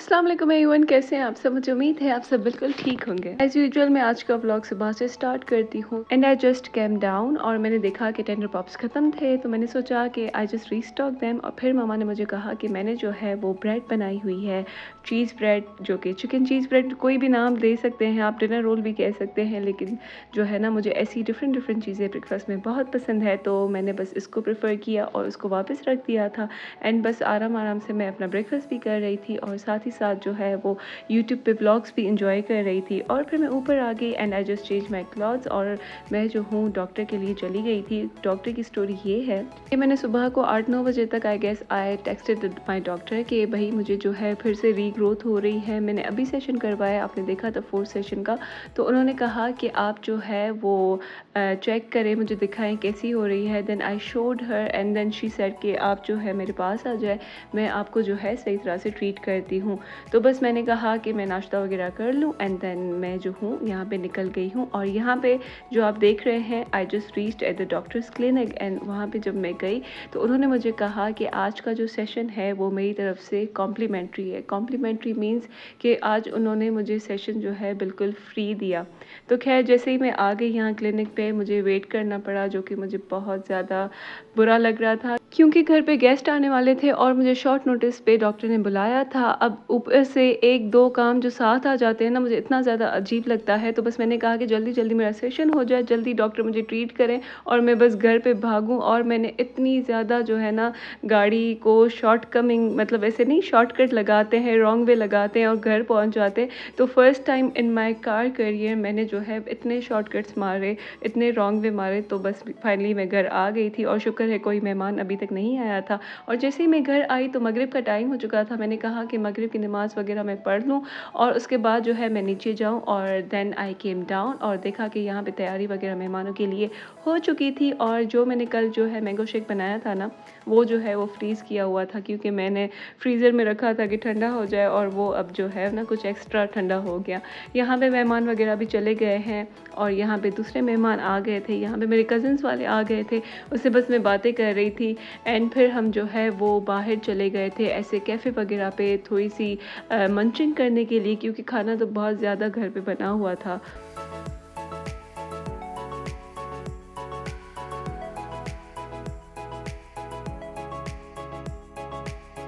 अस्सलाम वालेकुम एवरीवन, कैसे हैं आप सब। मुझे उम्मीद है आप सब बिल्कुल ठीक होंगे। एज यूजुअल मैं आज का व्लॉग सुबह से स्टार्ट करती हूँ and I just came down और मैंने देखा कि टेंडर पॉप्स ख़त्म थे, तो मैंने सोचा कि आई जस्ट रीस्टॉक देम। और फिर मामा ने मुझे कहा कि मैंने जो है वो ब्रेड बनाई हुई है, चीज़ ब्रेड, जो कि चिकन चीज़ ब्रेड, कोई भी नाम दे सकते हैं आप, डिनर रोल भी कह सकते हैं, लेकिन जो है ना मुझे ऐसी डिफरेंट डिफरेंट चीज़ें ब्रेकफास्ट में बहुत पसंद है, तो मैंने बस इसको प्रेफर किया और उसको वापस रख दिया था। एंड बस आराम आराम से मैं अपना ब्रेकफास्ट भी कर रही थी और साथ ही साथ जो है वो यूट्यूब पे ब्लॉग्स भी इंजॉय कर रही थी। और फिर मैं ऊपर आ गई and I just change my clothes और मैं जो हूँ डॉक्टर के लिए चली गई थी। डॉक्टर की स्टोरी ये है कि मैंने सुबह को 8-9 बजे तक I guess I texted my doctor कि भाई मुझे जो है फिर से रीग्रोथ हो रही है। मैंने अभी सेशन करवाया, आपने देखा था 4th सेशन का, तो उन्होंने कहा कि आप जो है वो चेक करें, मुझे दिखाएं कैसी हो रही है। Then I showed her and then she said कि आप जो है मेरे पास आ जाए, मैं आपको जो है सही तरह से ट्रीट करती हूँ। तो बस मैंने कहा कि मैं नाश्ता वगैरह कर लूँ एंड देन मैं जो हूँ यहाँ पे निकल गई हूँ। और यहाँ पे जो आप देख रहे हैं, I just reached at the doctors clinic and वहाँ पे जब मैं गई तो उन्होंने मुझे कहा कि आज का जो सेशन है वो मेरी तरफ से कॉम्प्लीमेंट्री है। कॉम्प्लीमेंट्री मीन्स कि आज उन्होंने मुझे सेशन जो है बिल्कुल फ्री दिया। तो खैर जैसे ही मैं आ गई यहाँ क्लिनिक पे, मुझे वेट करना पड़ा, जो कि मुझे बहुत ज़्यादा बुरा लग रहा था क्योंकि घर पे गेस्ट आने वाले थे और मुझे शॉर्ट नोटिस पे डॉक्टर ने बुलाया था। अब ऊपर से 1-2 काम जो साथ आ जाते हैं ना, मुझे इतना ज़्यादा अजीब लगता है। तो बस मैंने कहा कि जल्दी जल्दी मेरा सेशन हो जाए, जल्दी डॉक्टर मुझे ट्रीट करें और मैं बस घर पे भागूं। और मैंने इतनी ज़्यादा जो है ना गाड़ी को शॉर्ट कमिंग, मतलब ऐसे नहीं, शॉर्टकट लगाते हैं, रॉन्ग वे लगाते हैं और घर पहुँच जाते हैं। तो first time in my car career मैंने जो है इतने शॉर्टकट्स मारे, इतने रॉन्ग वे मारे। तो बस फाइनली मैं घर आ गई थी और शुक्र है कोई मेहमान अभी तक नहीं आया था। और जैसे ही मैं घर आई तो मगरिब का टाइम हो चुका था। मैंने कहा कि मगरिब की नमाज़ वगैरह मैं पढ़ लूँ और उसके बाद जो है मैं नीचे जाऊँ। और देन आई केम डाउन और देखा कि यहाँ पे तैयारी वगैरह मेहमानों के लिए हो चुकी थी। और जो मैंने कल जो है मैंगो शेक बनाया था ना, वो जो है वो फ्रीज़ किया हुआ था क्योंकि मैंने फ्रीज़र में रखा था कि ठंडा हो जाए, और वो अब जो है ना कुछ एक्स्ट्रा ठंडा हो गया। यहाँ पे मेहमान वगैरह भी चले गए हैं और यहाँ पे दूसरे मेहमान आ गए थे, यहाँ पे मेरे कज़न्स वाले आ गए थे, उससे बस मैं बातें कर रही थी। एंड फिर हम जो है वो बाहर चले गए थे ऐसे कैफ़े वगैरह पे थोड़ी सी मंचिंग करने के लिए, क्योंकि खाना तो बहुत ज़्यादा घर पे बना हुआ था।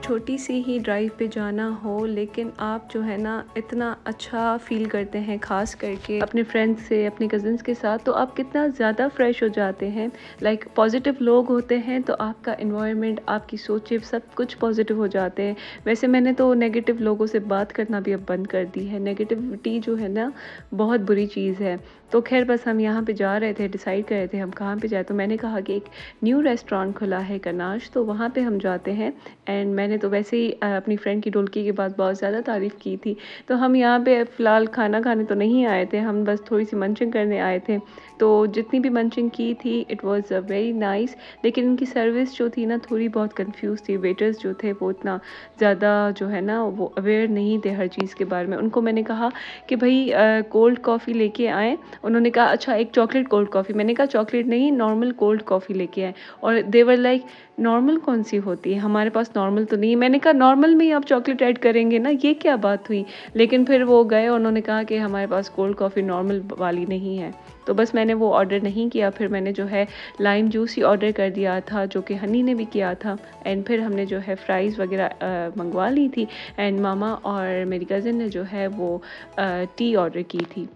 छोटी सी ही ड्राइव पे जाना हो, लेकिन आप जो है ना इतना अच्छा फ़ील करते हैं, ख़ास करके अपने फ्रेंड्स से, अपने कज़न्स के साथ, तो आप कितना ज़्यादा फ्रेश हो जाते हैं। लाइक पॉजिटिव लोग होते हैं तो आपका एनवायरनमेंट, आपकी सोचें, सब कुछ पॉजिटिव हो जाते हैं। वैसे मैंने तो नेगेटिव लोगों से बात करना भी अब बंद कर दी है। नेगेटिविटी जो है ना बहुत बुरी चीज़ है। तो खैर बस हम यहाँ पे जा रहे थे, डिसाइड कर रहे थे हम कहाँ पे जाए। तो मैंने कहा कि एक न्यू रेस्टोरेंट खुला है कनाश, तो वहाँ पे हम जाते हैं। एंड मैंने तो वैसे ही अपनी फ्रेंड की ढोलकी के बाद बहुत ज़्यादा तारीफ़ की थी। तो हम यहाँ पे फ़िलहाल खाना खाने तो नहीं आए थे, हम बस थोड़ी सी मंचिंग करने आए थे। तो जितनी भी मंचिंग की थी इट वाज़ वेरी नाइस, लेकिन उनकी सर्विस जो थी ना थोड़ी बहुत कंफ्यूज थी। वेटर्स जो थे वो इतना ज़्यादा जो है ना वो अवेयर नहीं थे हर चीज़ के बारे में। उनको मैंने कहा कि भाई कोल्ड कॉफ़ी लेके आएँ। उन्होंने कहा अच्छा एक चॉकलेट कोल्ड कॉफ़ी। मैंने कहा चॉकलेट नहीं, नॉर्मल कोल्ड कॉफ़ी लेके आएँ। और दे वर लाइक नॉर्मल कौन सी होती है, हमारे पास नॉर्मल तो नहीं है। मैंने कहा नॉर्मल में ही आप चॉकलेट ऐड करेंगे ना, ये क्या बात हुई। लेकिन फिर वो गए, उन्होंने कहा कि हमारे पास कोल्ड कॉफ़ी नॉर्मल वाली नहीं है। तो बस मैंने वो ऑर्डर नहीं किया। फिर मैंने जो है लाइम जूस ही ऑर्डर कर दिया था, जो कि हनी ने भी किया था। एंड फिर हमने जो है फ्राइज़ वगैरह मंगवा ली थी। एंड मामा और मेरी कज़िन ने जो है वो टी ऑर्डर की थी।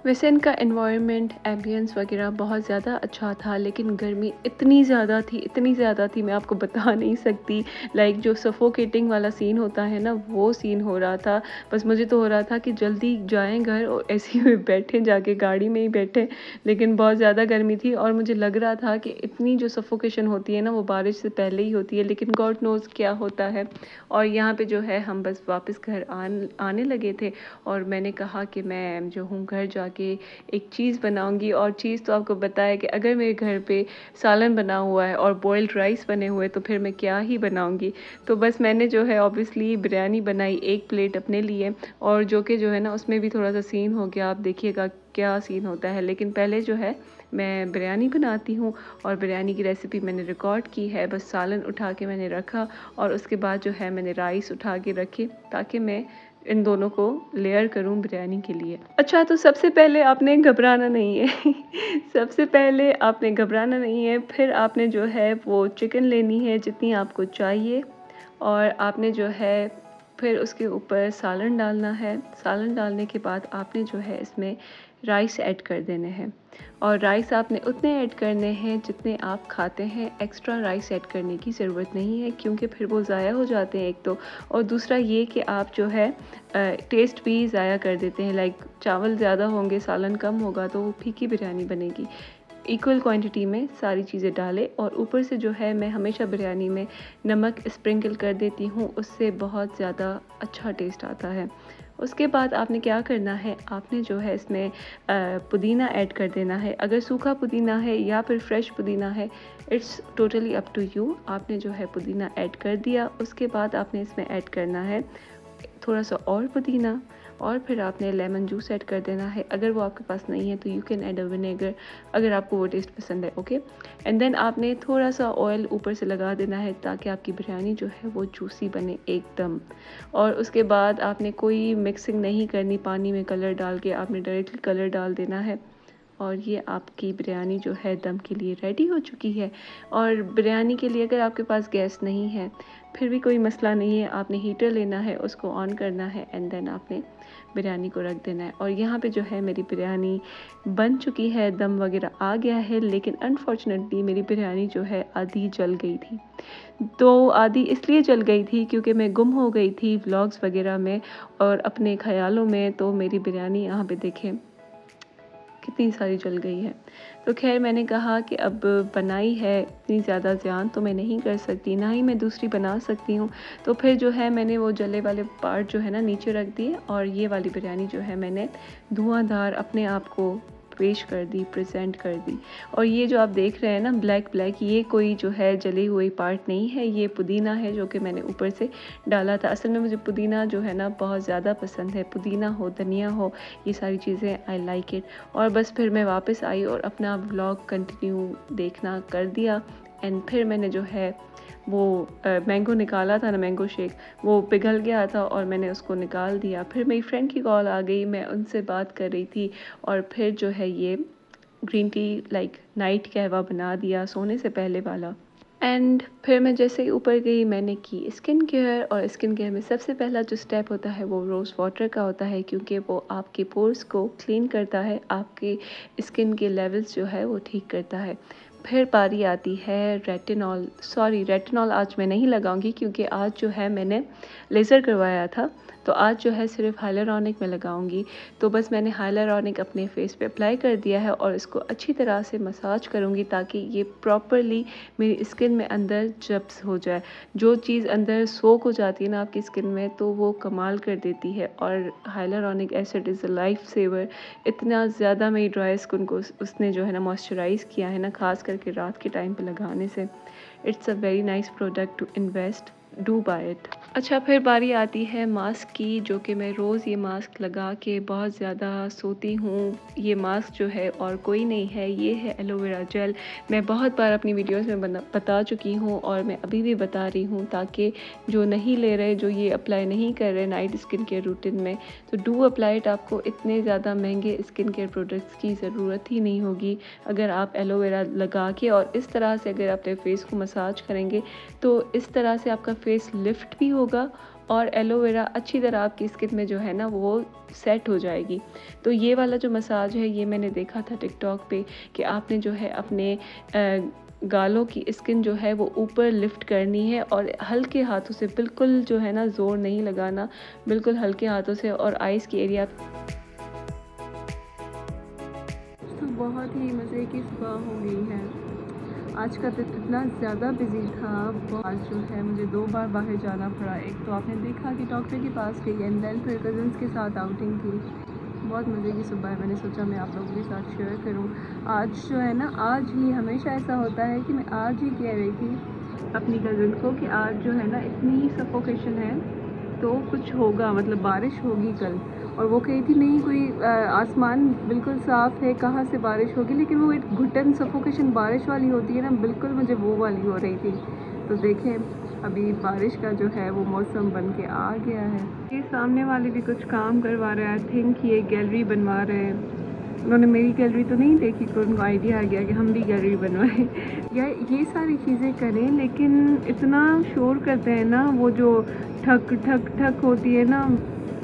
वैसे इनका एनवायरनमेंट, एम्बियंस वगैरह बहुत ज़्यादा अच्छा था, लेकिन गर्मी इतनी ज़्यादा थी मैं आपको बता नहीं सकती। लाइक जो सफोकेटिंग वाला सीन होता है ना, वो सीन हो रहा था। बस मुझे तो हो रहा था कि जल्दी जाएं घर और ऐसे ही बैठें, जाके गाड़ी में ही बैठें। लेकिन बहुत ज़्यादा गर्मी थी और मुझे लग रहा था कि इतनी जो सफोकेशन होती है ना वो बारिश से पहले ही होती है, लेकिन गॉड नोज़ क्या होता है। और यहाँ पे जो है हम बस वापस घर आने लगे थे और मैंने कहा कि मैं जो हूँ घर जा के एक चीज़ बनाऊंगी। और चीज़ तो आपको पता है कि अगर मेरे घर पे सालन बना हुआ है और बॉइल्ड राइस बने हुए तो फिर मैं क्या ही बनाऊंगी। तो बस मैंने जो है ऑब्वियसली बिरयानी बनाई 1 प्लेट अपने लिए, और जो कि जो है ना उसमें भी थोड़ा सा सीन हो गया, आप देखिएगा क्या सीन होता है। लेकिन पहले जो है मैं बिरयानी बनाती हूँ और बिरयानी की रेसिपी मैंने रिकॉर्ड की है। बस सालन उठा के मैंने रखा और उसके बाद जो है मैंने राइस उठा के रखे ताकि मैं इन दोनों को लेयर करूं बिरयानी के लिए। अच्छा, तो सबसे पहले आपने घबराना नहीं है सबसे पहले आपने घबराना नहीं है। फिर आपने जो है वो चिकन लेनी है जितनी आपको चाहिए, और आपने जो है फिर उसके ऊपर सालन डालना है। सालन डालने के बाद आपने जो है इसमें राइस ऐड कर देने हैं, और राइस आपने उतने ऐड करने हैं जितने आप खाते हैं। एक्स्ट्रा राइस ऐड करने की ज़रूरत नहीं है क्योंकि फिर वो ज़ाया हो जाते हैं एक तो, और दूसरा ये कि आप जो है टेस्ट भी ज़ाया कर देते हैं। लाइक चावल ज़्यादा होंगे सालन कम होगा तो वो फीकी बिरयानी बनेगी। इक्वल क्वांटिटी में सारी चीज़ें डालें, और ऊपर से जो है मैं हमेशा बिरयानी में नमक स्प्रिंकल कर देती हूँ, उससे बहुत ज़्यादा अच्छा टेस्ट आता है। उसके बाद आपने क्या करना है, आपने जो है इसमें पुदीना ऐड कर देना है। अगर सूखा पुदीना है या फिर फ्रेश पुदीना है, it's totally up to you. आपने जो है पुदीना ऐड कर दिया, उसके बाद आपने इसमें ऐड करना है थोड़ा सा और पुदीना, और फिर आपने लेमन जूस ऐड कर देना है। अगर वो आपके पास नहीं है तो you can add a vinegar, अगर आपको वो टेस्ट पसंद है। ओके, एंड देन आपने थोड़ा सा ऑयल ऊपर से लगा देना है ताकि आपकी बिरयानी जो है वो जूसी बने एकदम। और उसके बाद आपने कोई मिक्सिंग नहीं करनी पानी में कलर डाल के, आपने डायरेक्टली कलर डाल देना है, और ये आपकी बिरयानी जो है दम के लिए रेडी हो चुकी है। और बिरयानी के लिए अगर आपके पास गैस नहीं है फिर भी कोई मसला नहीं है, आपने हीटर लेना है, उसको ऑन करना है, एंड देन आपने बिरयानी को रख देना है। और यहाँ पे जो है मेरी बिरयानी बन चुकी है, दम वगैरह आ गया है, लेकिन अनफॉर्चुनेटली मेरी बिरयानी जो है आधी जल गई थी। तो आधी इसलिए जल गई थी क्योंकि मैं गुम हो गई थी व्लॉग्स वगैरह में और अपने ख्यालों में। तो मेरी बिरयानी यहाँ पे देखें कितनी सारी जल गई है। तो खैर मैंने कहा कि अब बनाई है, इतनी ज़्यादा ज़्यान तो मैं नहीं कर सकती, ना ही मैं दूसरी बना सकती हूँ। तो फिर जो है मैंने वो जले वाले पार्ट जो है ना नीचे रख दिए, और ये वाली बिरयानी जो है मैंने धुआंधार अपने आप को पेश कर दी, प्रेजेंट कर दी। और ये जो आप देख रहे हैं ना ब्लैक ब्लैक, ये कोई जो है जली हुई पार्ट नहीं है, ये पुदीना है जो कि मैंने ऊपर से डाला था। असल में मुझे पुदीना जो है ना बहुत ज़्यादा पसंद है, पुदीना हो, धनिया हो, ये सारी चीज़ें आई लाइक इट। और बस फिर मैं वापस आई और अपना व्लॉग कंटिन्यू देखना कर दिया। एंड फिर मैंने जो है वो मैंगो निकाला था ना, मैंगो शेक, वो पिघल गया था और मैंने उसको निकाल दिया। फिर मेरी फ्रेंड की कॉल आ गई, मैं उनसे बात कर रही थी, और फिर जो है ये ग्रीन टी लाइक नाइट कहवा बना दिया सोने से पहले वाला। एंड फिर मैं जैसे ही ऊपर गई मैंने की स्किन केयर, और स्किन केयर में सबसे पहला जो स्टेप होता है वो रोज़ वाटर का होता है, क्योंकि वो आपके पोर्स को क्लीन करता है, आपके स्किन के लेवल्स जो है वो ठीक करता है। फिर बारी आती है रेटिनॉल आज मैं नहीं लगाऊंगी क्योंकि आज जो है मैंने लेज़र करवाया था, तो आज जो है सिर्फ हाइलुरोनिक में लगाऊंगी। तो बस मैंने हाइलुरोनिक अपने फेस पे अप्लाई कर दिया है और इसको अच्छी तरह से मसाज करूंगी ताकि ये प्रॉपरली मेरी स्किन में अंदर जब्स हो जाए। जो चीज़ अंदर सोक हो जाती है ना आपकी स्किन में, तो वो कमाल कर देती है। और hyaluronic acid is a life saver. इतना ज़्यादा मेरी ड्राई स्किन को उसने जो है ना मॉइस्चराइज़ किया है ना, खास करके रात के टाइम पे लगाने से। It's a very nice product to invest, do buy it. अच्छा, फिर बारी आती है मास्क की, जो कि मैं रोज़ ये मास्क लगा के बहुत ज़्यादा सोती हूँ। ये मास्क जो है और कोई नहीं है, ये है एलोवेरा जेल। मैं बहुत बार अपनी वीडियोस में बता चुकी हूँ और मैं अभी भी बता रही हूँ, ताकि जो नहीं ले रहे, जो ये अप्लाई नहीं कर रहे नाइट स्किन केयर रूटीन में, तो डू अप्लाई इट। आपको इतने ज़्यादा महंगे स्किन केयर प्रोडक्ट्स की ज़रूरत ही नहीं होगी अगर आप एलोवेरा लगा के और इस तरह से अगर अपने फेस को मसाज करेंगे, तो इस तरह से आपका फेस लिफ्ट भी होगा और एलोवेरा अच्छी तरह आपकी स्किन में जो है ना वो सेट हो जाएगी। तो ये वाला जो मसाज है, ये मैंने देखा था टिकटॉक पे कि आपने जो है अपने गालों की स्किन जो है वो ऊपर लिफ्ट करनी है और हल्के हाथों से, बिल्कुल जो है ना ज़ोर नहीं लगाना, बिल्कुल हल्के हाथों से। और आइज़ की एरिया तो बहुत ही मज़े की सुबह हो गई है। आज का दिन इतना ज़्यादा बिजी था, आज जो है मुझे 2 बार बाहर जाना पड़ा। एक तो आपने देखा कि डॉक्टर के पास गई, एंड देन फिर कज़न्स के साथ आउटिंग थी। बहुत मज़े की सुबह है, मैंने सोचा मैं आप लोगों के साथ शेयर करूं। आज जो है ना, आज ही हमेशा ऐसा होता है कि मैं आज ही कह रही थी अपनी कज़न को कि आज जो है ना इतनी सफोकेशन है, तो कुछ होगा, मतलब बारिश होगी कल। और वो कही थी नहीं, कोई आसमान बिल्कुल साफ़ है, कहाँ से बारिश होगी। लेकिन वो एक घुटन सफोकेशन बारिश वाली होती है ना, बिल्कुल मुझे वो वाली हो रही थी। तो देखें अभी बारिश का जो है वो मौसम बन के आ गया है। ये सामने वाले भी कुछ काम करवा रहे हैं, आई थिंक ये गैलरी बनवा रहे हैं। उन्होंने मेरी गैलरी तो नहीं देखी, तो उनको आइडिया आ गया कि हम भी गैलरी बनवाएं। या ये सारी चीज़ें करें, लेकिन इतना शोर करते हैं ना, वो जो ठक ठक ठक होती है ना,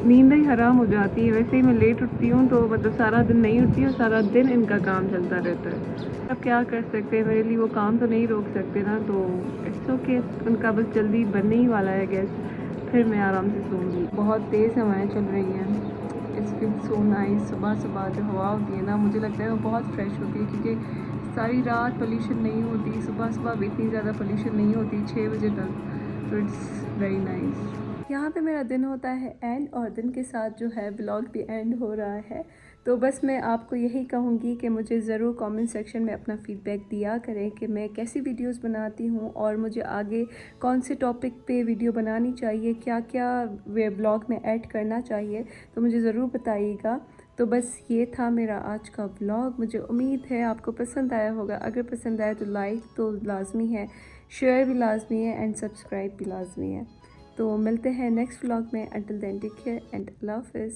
नींद ही हराम हो जाती है। वैसे ही मैं लेट उठती हूँ, तो मतलब सारा दिन नहीं उठती हूँ, सारा दिन इनका काम चलता रहता है। अब क्या कर सकते हैं, मेरे लिए वो काम तो नहीं रोक सकते ना, तो इट्स ओके। उनका बस जल्दी बनने ही वाला है गैस, फिर मैं आराम से सोऊंगी। बहुत तेज़ हवाएं चल रही हैं, इट्स फील सो नाइस। सुबह सुबह जो हवा होती है ना, मुझे लगता है वो बहुत फ्रेश होती है, क्योंकि सारी रात पोल्यूशन नहीं होती, सुबह सुबह भी इतनी ज़्यादा पोल्यूशन नहीं होती 6 बजे तक, तो इट्स वेरी नाइस। यहाँ पे मेरा दिन होता है एंड, और दिन के साथ जो है व्लॉग भी एंड हो रहा है। तो बस मैं आपको यही कहूँगी कि मुझे ज़रूर कमेंट सेक्शन में अपना फ़ीडबैक दिया करें कि मैं कैसी वीडियोस बनाती हूँ, और मुझे आगे कौन से टॉपिक पे वीडियो बनानी चाहिए, क्या क्या वे व्लॉग में ऐड करना चाहिए, तो मुझे ज़रूर बताइएगा। तो बस ये था मेरा आज का व्लॉग। मुझे उम्मीद है आपको पसंद आया होगा। अगर पसंद आया तो लाइक तो लाजमी है, शेयर भी लाजमी है, एंड सब्सक्राइब भी लाजमी है। तो मिलते हैं नेक्स्ट व्लॉग में। Until then take care and अल्लाह हाफ़िज़।